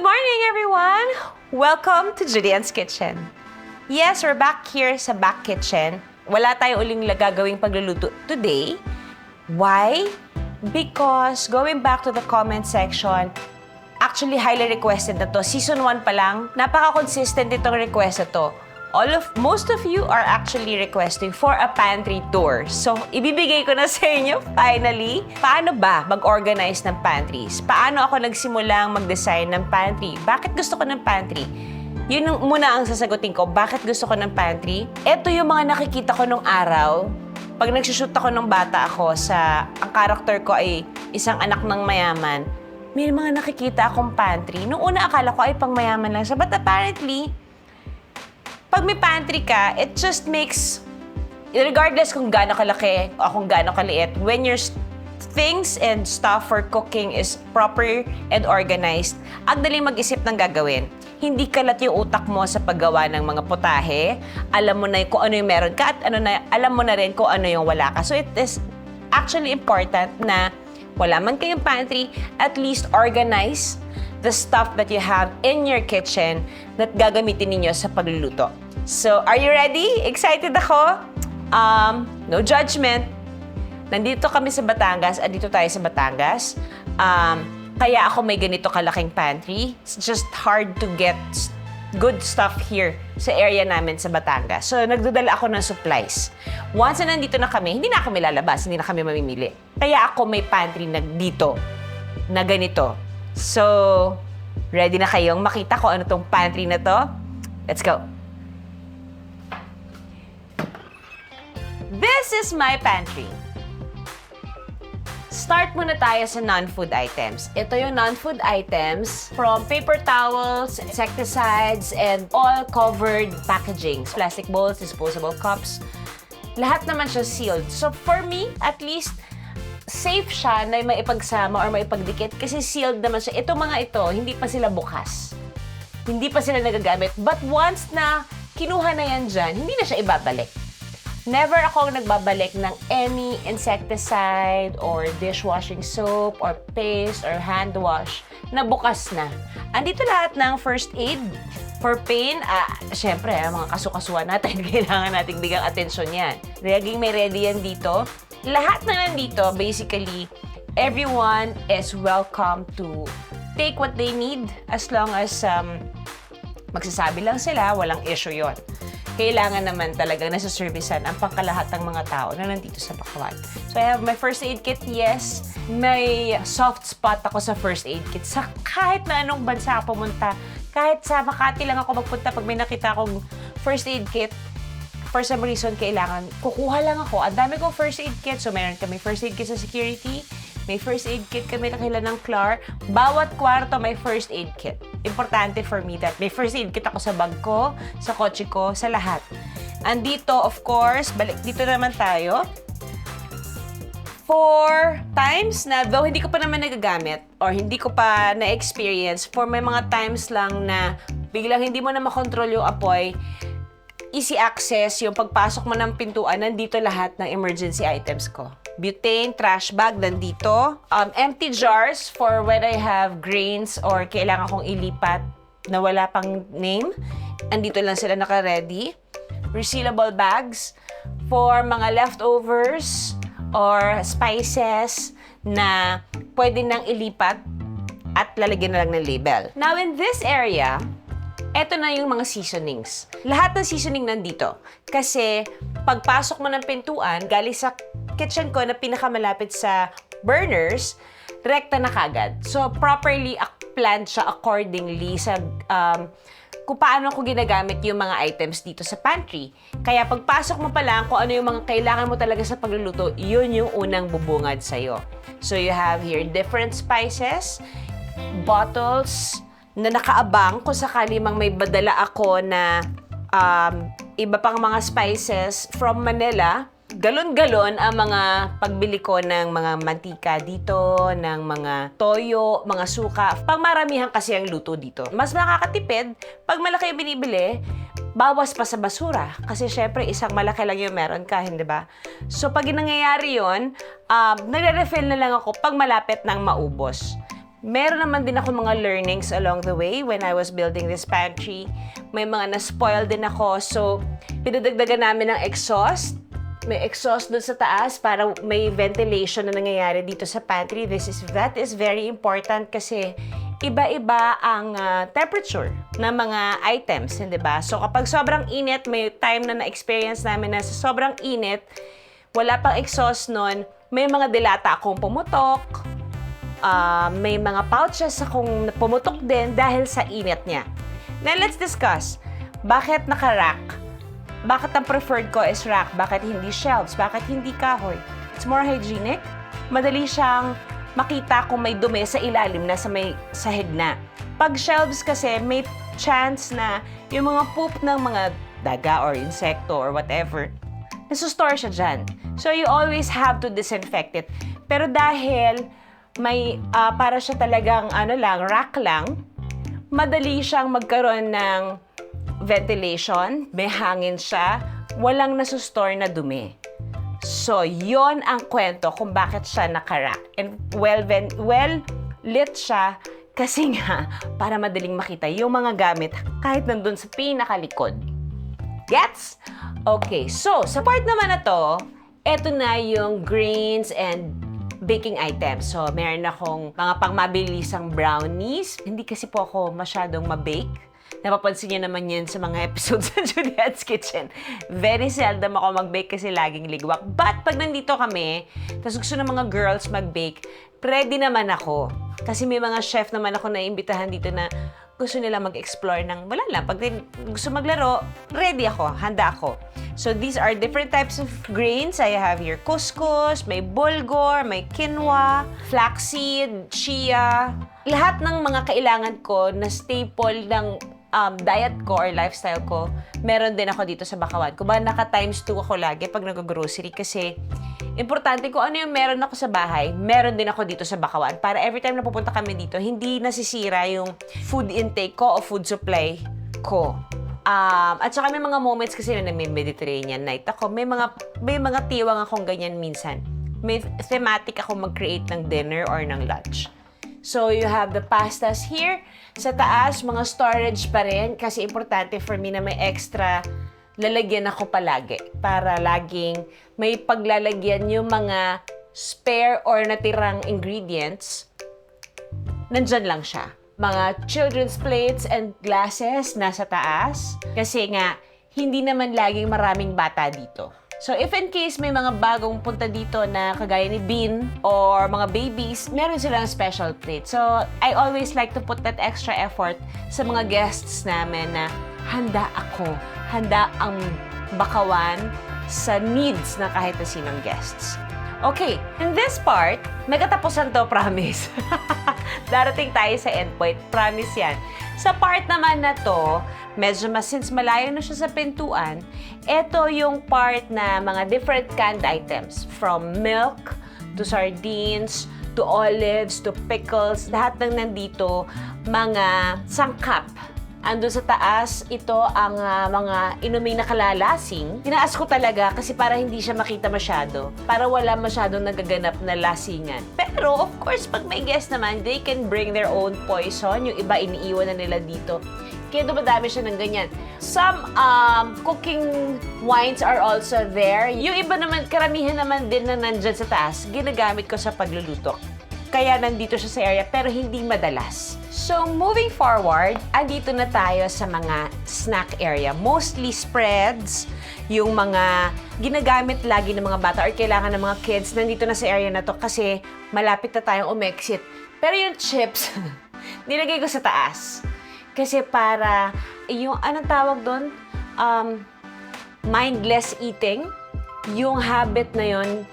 morning, everyone! Welcome to Julian's Kitchen. Yes, we're back here sa back kitchen. Wala tayo uling gagawing pagluluto today. Why? Because going back to the comment section, actually highly requested na to. Season 1 pa lang, napaka-consistent itong request na to. Most of you are actually requesting for a pantry tour. So, ibibigay ko na sa inyo, finally, paano ba mag-organize ng pantries? Paano ako nagsimulang mag-design ng pantry? Bakit gusto ko ng pantry? Yun muna ang sasagutin ko, bakit gusto ko ng pantry? Ito yung mga nakikita ko nung araw. Pag nagsushoot ako nung bata ako ang character ko ay isang anak ng mayaman, may mga nakikita akong pantry. Nung una akala ko ay pang mayaman lang siya, but apparently, pag may pantry ka, it just makes, regardless kung gaano kalaki o kung gaano kaliit, when your things and stuff for cooking is proper and organized, ang daling mag-isip ng gagawin. Hindi kalat yung utak mo sa paggawa ng mga putahe. Alam mo na kung ano yung meron ka at alam mo na rin kung ano yung wala ka. So it is actually important na wala man kayong pantry, at least organize the stuff that you have in your kitchen na gagamitin ninyo sa pagluluto. So, are you ready? Excited ako? No judgment. Nandito kami sa Batangas, dito tayo sa Batangas. Kaya ako may ganito kalaking pantry. It's just hard to get good stuff here sa area namin sa Batangas. So, nagdadala ako ng supplies. Once na nandito na kami, hindi na kami lalabas, hindi na kami mamimili. Kaya ako may pantry na dito, na ganito. So, ready na kayong makita ko ano tong pantry na to? Let's go! This is my pantry. Start muna tayo sa non-food items. Ito yung non-food items from paper towels, insecticides, and all-covered packagings. Plastic bowls, disposable cups. Lahat naman siya sealed. So, for me, at least, safe siya na maipagsama or maipagdikit kasi sealed naman siya. Itong mga ito, hindi pa sila bukas. Hindi pa sila nagagamit. But once na kinuha na yan dyan, hindi na siya ibabalik. Never akong nagbabalik ng any insecticide or dishwashing soap or paste or hand wash na bukas na. Andito lahat ng first aid for pain. Siyempre, mga kasukasuan natin, kailangan nating bigang atensyon yan. Laging may ready yan dito. Lahat na nandito, basically, everyone is welcome to take what they need as long as magsasabi lang sila, walang issue yon. Kailangan naman talaga nasa-servicean ang pangkalahat ng mga tao na nandito sa Bakawan. So, I have my first aid kit, yes. May soft spot ako sa first aid kit. Sa kahit na anong bansa ako pumunta, kahit sa Makati lang ako magpunta pag may nakita akong first aid kit, for some reason, kailangan, kukuha lang ako. Ang dami kong first aid kit. So, meron kami first aid kit sa security. May first aid kit kami na kailan ng CLAR. Bawat kwarto may first aid kit. Importante for me that may first aid kit ako sa bag ko, sa kotse ko, sa lahat. Andito, of course, balik dito naman tayo. For times na, though hindi ko pa naman nagagamit or hindi ko pa na-experience, for may mga times lang na biglang hindi mo na makontrol yung apoy, easy access, yung pagpasok mo ng pintuan, nandito lahat ng emergency items ko. Butane, trash bag, nandito. Empty jars for when I have grains or kailangan kong ilipat na wala pang name. Andito lang sila naka-ready. Resealable bags for mga leftovers or spices na pwede nang ilipat at lalagyan na lang ng label. Now, in this area, eto na yung mga seasonings. Lahat ng seasoning nandito. Kasi, pagpasok mo ng pintuan, galing sa kitchen ko na pinakamalapit sa burners, rekta na kagad. So, properly planned siya accordingly sa kung paano ko ginagamit yung mga items dito sa pantry. Kaya pagpasok mo pa lang, kung ano yung mga kailangan mo talaga sa pagluluto, yun yung unang bubungad sa'yo. So, you have here different spices, bottles, na nakaabang kung sakali mang may badala ako na iba pang mga spices from Manila. Galon-galon ang mga pagbili ko ng mga mantika dito, ng mga toyo, mga suka. Pangmaramihan kasi ang luto dito. Mas nakakatipid, pag malaki yung binibili, bawas pa sa basura. Kasi syempre, isang malaki lang yung meron ka, hindi ba? So, pag nangyayari yun, nagre-refill na lang ako pag malapit ng maubos. Meron naman din ako mga learnings along the way when I was building this pantry. May mga na-spoil din ako. So, pinadagdagan namin ng exhaust. May exhaust doon sa taas para may ventilation na nangyayari dito sa pantry. That is very important kasi iba-iba ang temperature ng mga items, di ba? So, kapag sobrang init, may time na na-experience namin na sa sobrang init, wala pang exhaust nun, may mga dilata akong pumutok, may mga pouches akong pumutok din dahil sa init niya. Now, let's discuss. Bakit naka-rack? Bakit ang preferred ko is rack? Bakit hindi shelves? Bakit hindi kahoy? It's more hygienic. Madali siyang makita kung may dumi sa ilalim na sa may sahig na. Pag shelves kasi, may chance na yung mga poop ng mga daga or insekto or whatever, nasusstore siya dyan. So, you always have to disinfect it. Pero dahil may para siya talagang rack lang, madali siyang magkaroon ng ventilation, may hangin siya, walang nasusstore na dumi. So, yon ang kwento kung bakit siya naka-rack. And well lit siya kasi nga para madaling makita yung mga gamit kahit nandun sa pinakalikod. Gets? Okay, so sa part naman na to, eto na yung grains and baking items. So, meron akong mga pangmabilisang brownies. Hindi kasi po ako masyadong mabake. Napapansin niyo naman yan sa mga episodes sa Juliet's Kitchen. Very seldom ako mag-bake kasi laging ligwak. But pag nandito kami, tapos gusto ng mga girls mag-bake, ready naman ako. Kasi may mga chef naman ako na imbitahan dito na gusto nila mag-explore ng wala lang. Pag gusto maglaro, ready ako, handa ako. So these are different types of grains. I have here couscous, may bulgur, may quinoa, flaxseed, chia. Lahat ng mga kailangan ko na staple ng diet ko or lifestyle ko, meron din ako dito sa Bakawan. Kung ba naka times 2 ako lagi pag nag-grocery kasi importante ko ano yung meron ako sa bahay, meron din ako dito sa Bakawan. Para every time na pupunta kami dito, hindi nasisira yung food intake ko o food supply ko. At saka may mga moments kasi na may Mediterranean night ako. May mga tiwang akong ganyan minsan. May thematic ako mag-create ng dinner or ng lunch. So, you have the pastas here. Sa taas, mga storage pa rin kasi importante for me na may extra lalagyan ako palagi para laging may paglalagyan yung mga spare or natirang ingredients. Nandyan lang siya. Mga children's plates and glasses nasa taas kasi nga hindi naman laging maraming bata dito. So if in case may mga bagong punta dito na kagaya ni Bean or mga babies, meron silang special plate. So I always like to put that extra effort sa mga guests namin na handa ako, handa ang Bakawan sa needs na kahit na sinong guests. Okay, in this part, may katapusan to, promise. Darating tayo sa endpoint, promise yan. Sa part naman na to, medyo since malayo na siya sa pintuan, ito yung part na mga different canned items. From milk, to sardines, to olives, to pickles, lahat ng nandito, mga sangkap. Andun sa taas, ito ang mga inuming nakalalasing. Tinaas ko talaga kasi para hindi siya makita masyado. Para wala masyadong nagaganap na lasingan. Pero of course, pag may guest naman, they can bring their own poison. Yung iba iniiwan na nila dito. Kaya dumadami siya ng ganyan. Some cooking wines are also there. Yung iba naman, karamihan naman din na nandyan sa taas, ginagamit ko sa pagluluto. Kaya nandito siya sa area, pero hindi madalas. So, moving forward, andito na tayo sa mga snack area. Mostly spreads, yung mga ginagamit lagi ng mga bata or kailangan ng mga kids, nandito na sa area na to kasi malapit na tayong umexit. Pero yung chips, nilagay ko sa taas. Kasi para, yung anong tawag doon? Mindless eating. Yung habit na yon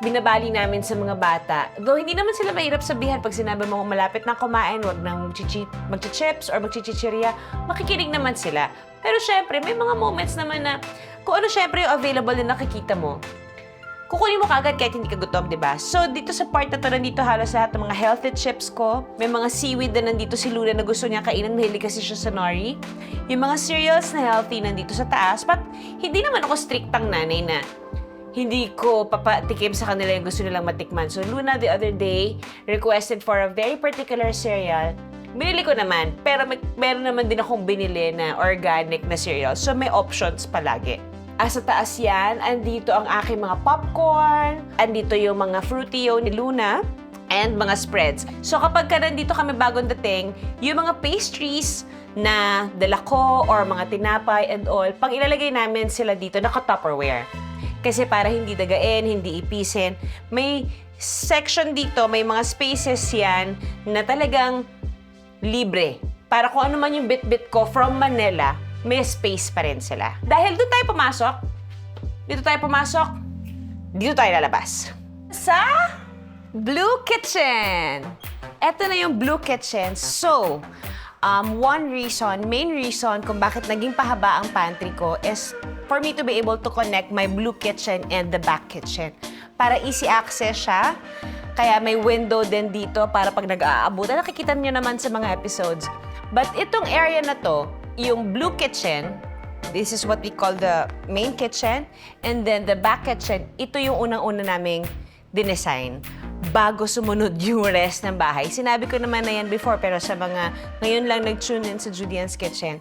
binabali namin sa mga bata. Though hindi naman sila mahirap sabihan pag sinabi mo malapit na kumain, wag nang magchichips or magchichichirya, makikinig naman sila. Pero syempre, may mga moments naman na kung ano syempre yung available na nakikita mo, kukunin mo kaagad kahit hindi ka gutom, di ba? So, dito sa part na to, nandito halos lahat ng mga healthy chips ko. May mga seaweed na nandito si Luna na gusto niya kainin, mahilig kasi siya sa nori. Yung mga cereals na healthy nandito sa taas. But, hindi naman ako strict ang nanay na hindi ko papatikim sa kanila yung gusto nilang matikman. So, Luna the other day requested for a very particular cereal. Binili ko naman, pero meron naman din akong binili na organic na cereal. So, may options palagi. Sa taas yan, andito ang aking mga popcorn, andito yung mga Fruitio ni Luna, and mga spreads. So, kapag ka nandito kami bagong dating, yung mga pastries na dala ko or mga tinapay and all, pag ilalagay namin sila dito, naka-Tupperware. Kasi para hindi dagain, hindi ipisin. May section dito, may mga spaces yan na talagang libre. Para kung ano man yung bit-bit ko from Manila, may space pa rin sila. Dahil doon tayo pumasok, dito tayo lalabas. Sa Blue Kitchen! Ito na yung Blue Kitchen. So, main reason kung bakit naging pahaba ang pantry ko is for me to be able to connect my Blue Kitchen and the back kitchen. Para easy access siya. Kaya may window din dito para pag nag-aabutan, nakikita niyo naman sa mga episodes. But itong area na to, yung Blue Kitchen, this is what we call the main kitchen. And then the back kitchen, ito yung unang-una naming dinesign bago sumunod yung rest ng bahay. Sinabi ko naman na yan before, pero sa mga ngayon lang nag-tune in sa Julian's Kitchen,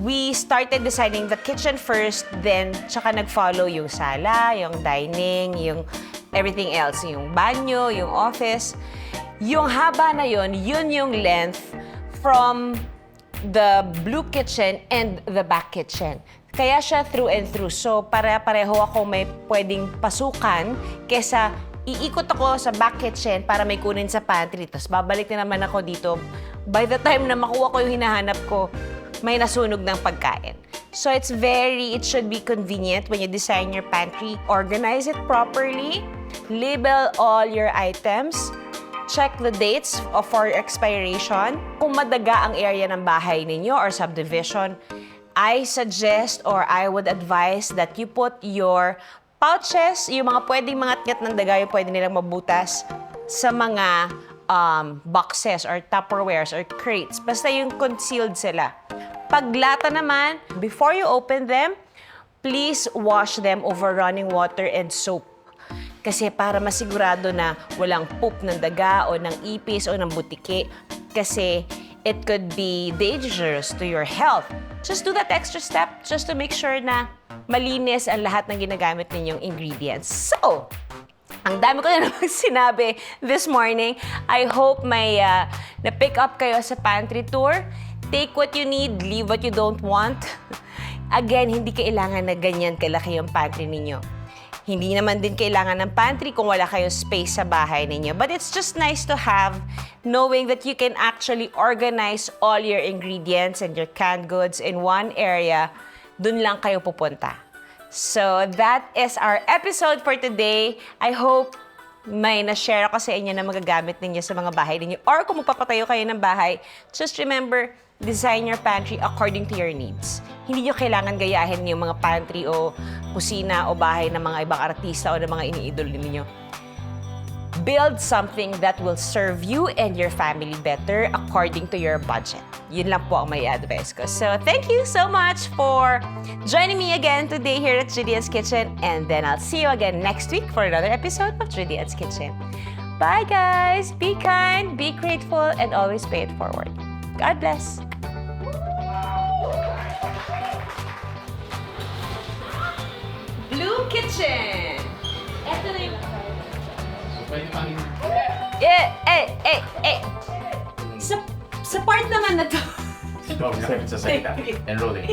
we started designing the kitchen first, then tsaka nag-follow yung sala, yung dining, yung everything else, yung banyo, yung office. Yung haba na yun yung length from the Blue Kitchen and the back kitchen. Kaya siya through and through. So, pareho ako may pwedeng pasukan kesa iikot ako sa back kitchen para may kunin sa pantry. Tapos babalik na naman ako dito. By the time na makuha ko yung hinahanap ko, may nasunog ng pagkain. So it should be convenient when you design your pantry. Organize it properly. Label all your items. Check the dates for expiration. Kung madaga ang area ng bahay ninyo or subdivision, I suggest or I would advise that you put your pouches, yung mga pwedeng mangat-ngat ng daga, yung pwede nilang mabutas sa mga boxes or Tupperwares or crates. Basta yung concealed sila. Paglata naman, before you open them, please wash them over running water and soap. Kasi para masigurado na walang poop ng daga o ng ipis o ng butiki. Kasi it could be dangerous to your health. Just do that extra step just to make sure na malinis ang lahat ng ginagamit ninyong ingredients. So, ang dami ko na namang sinabi this morning. I hope may na-pick up kayo sa pantry tour. Take what you need, leave what you don't want. Again, hindi kailangan na ganyan kalaki yung pantry ninyo. Hindi naman din kailangan ng pantry kung wala kayong space sa bahay ninyo. But it's just nice to have, knowing that you can actually organize all your ingredients and your canned goods in one area. Dun lang kayo pupunta. So, that is our episode for today. I hope may na-share ako sa inyo na magagamit ninyo sa mga bahay ninyo. Or kung magpapatayo kayo ng bahay, just remember, design your pantry according to your needs. Hindi nyo kailangan gayahin yung mga pantry o kusina o bahay ng mga ibang artista o ng mga iniidol ninyo. Build something that will serve you and your family better according to your budget. Yun lang po ang may advice ko. So, thank you so much for joining me again today here at Julian's Kitchen. And then I'll see you again next week for another episode of Julian's Kitchen. Bye, guys! Be kind, be grateful, and always pay it forward. God bless! Blue Kitchen! Eto na yung... Sa part naman na to. Sa salita. Enrolling.